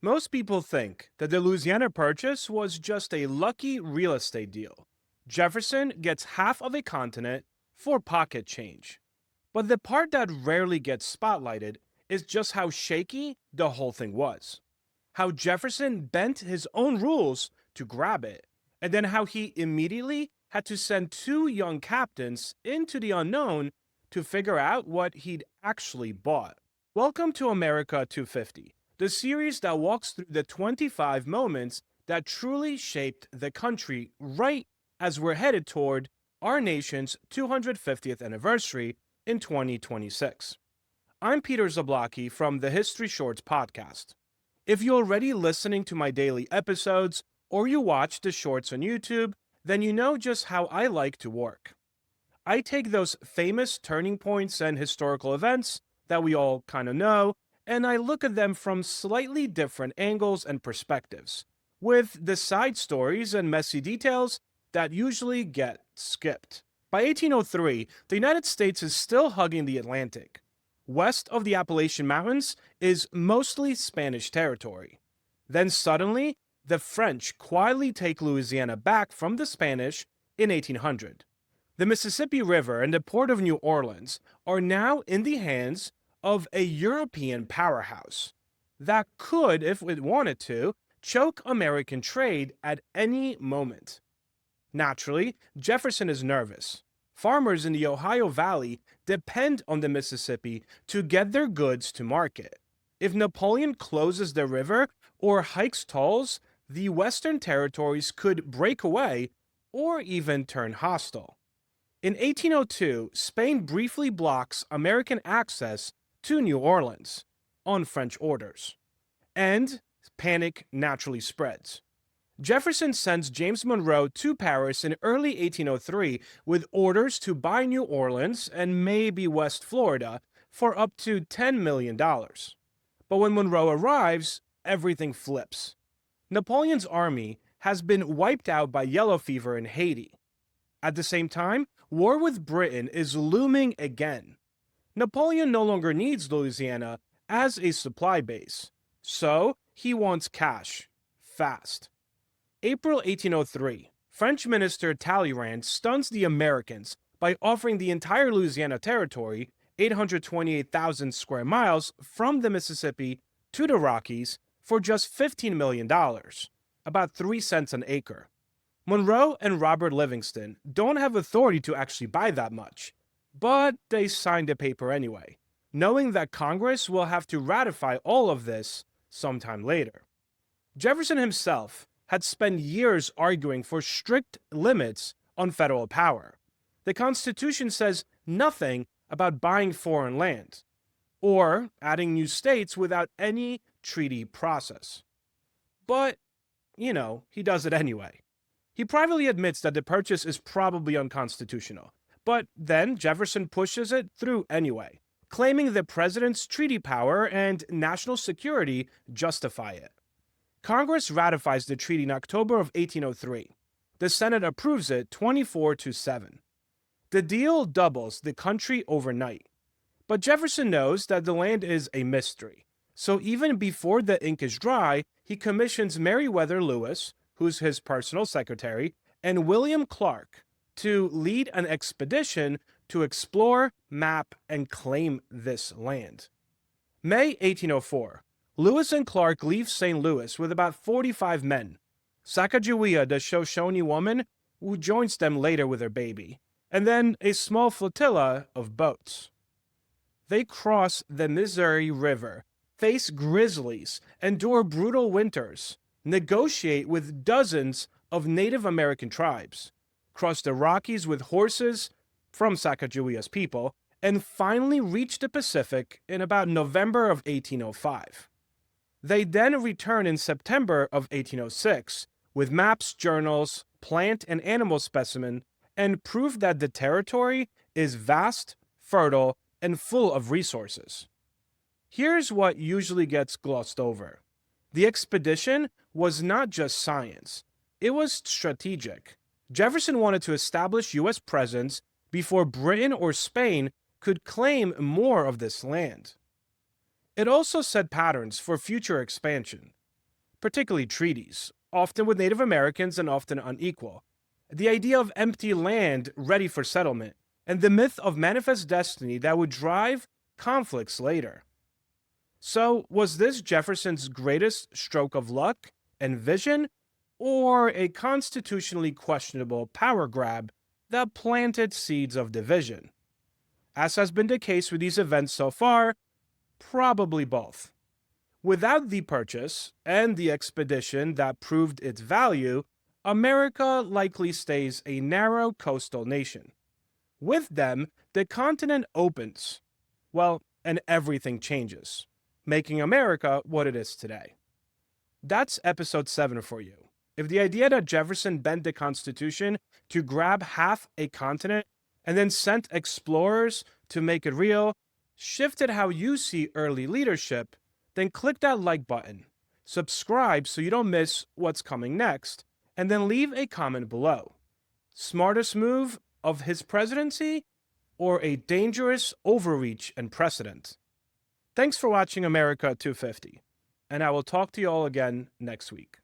Most people think that the Louisiana Purchase was just a lucky real estate deal. Jefferson gets half of a continent for pocket change. But the part that rarely gets spotlighted is just how shaky the whole thing was. How Jefferson bent his own rules to grab it, and then how he immediately had to send two young captains into the unknown to figure out what he'd actually bought. Welcome to America 250, the series that walks through the 25 moments that truly shaped the country right as we're headed toward our nation's 250th anniversary in 2026. I'm Peter Zablocki from the History Shorts podcast. If you're already listening to my daily episodes or you watch the shorts on YouTube, then you know just how I like to work. I take those famous turning points and historical events that we all kind of know, and I look at them from slightly different angles and perspectives, with the side stories and messy details that usually get skipped. By 1803, the United States is still hugging the Atlantic. West of the Appalachian Mountains is mostly Spanish territory. Then suddenly, the French quietly take Louisiana back from the Spanish in 1800. The Mississippi River and the port of New Orleans are now in the hands of a European powerhouse that could, if it wanted to, choke American trade at any moment. Naturally, Jefferson is nervous. Farmers in the Ohio Valley depend on the Mississippi to get their goods to market. If Napoleon closes the river or hikes tolls, the Western territories could break away or even turn hostile. In 1802, Spain briefly blocks American access to New Orleans on French orders, and panic naturally spreads. Jefferson sends James Monroe to Paris in early 1803 with orders to buy New Orleans and maybe West Florida for up to $10 million. But when Monroe arrives, everything flips. Napoleon's army has been wiped out by yellow fever in Haiti. At the same time, war with Britain is looming again. Napoleon no longer needs Louisiana as a supply base, so he wants cash, fast. April 1803, French Minister Talleyrand stuns the Americans by offering the entire Louisiana Territory, 828,000 square miles from the Mississippi to the Rockies, for just $15 million, about 3 cents an acre. Monroe and Robert Livingston don't have authority to actually buy that much, but they signed the paper anyway, knowing that Congress will have to ratify all of this sometime later. Jefferson himself had spent years arguing for strict limits on federal power. The Constitution says nothing about buying foreign land or adding new states without any treaty process. But, he does it anyway. He privately admits that the purchase is probably unconstitutional, but then Jefferson pushes it through anyway, claiming the president's treaty power and national security justify it. Congress ratifies the treaty in October of 1803. The Senate approves it 24-7. The deal doubles the country overnight. But Jefferson knows that the land is a mystery. So even before the ink is dry, he commissions Meriwether Lewis, who's his personal secretary, and William Clark to lead an expedition to explore, map, and claim this land. May 1804. Lewis and Clark leave St. Louis with about 45 men. Sacagawea, the Shoshone woman, who joins them later with her baby, and then a small flotilla of boats. They cross the Missouri River, face grizzlies, endure brutal winters, negotiate with dozens of Native American tribes, cross the Rockies with horses from Sacagawea's people, and finally reach the Pacific in about November of 1805. They then return in September of 1806 with maps, journals, plant and animal specimen, and proof that the territory is vast, fertile, and full of resources. Here's what usually gets glossed over. The expedition was not just science, it was strategic. Jefferson wanted to establish U.S. presence before Britain or Spain could claim more of this land. It also set patterns for future expansion. particularly treaties, often with Native Americans and often unequal. The idea of empty land ready for settlement, and the myth of manifest destiny that would drive conflicts later. So, was this Jefferson's greatest stroke of luck and vision, or a constitutionally questionable power grab that planted seeds of division? As has been the case with these events so far, probably both. Without the purchase and the expedition that proved its value, America likely stays a narrow coastal nation. With them, the continent opens. Well, and everything changes, making America what it is today. That's episode 7 for you. If the idea that Jefferson bent the Constitution to grab half a continent and then sent explorers to make it real shifted how you see early leadership, then click that like button, subscribe so you don't miss what's coming next, and then leave a comment below. Smartest move of his presidency or a dangerous overreach and precedent? Thanks for watching America 250, and I will talk to you all again next week.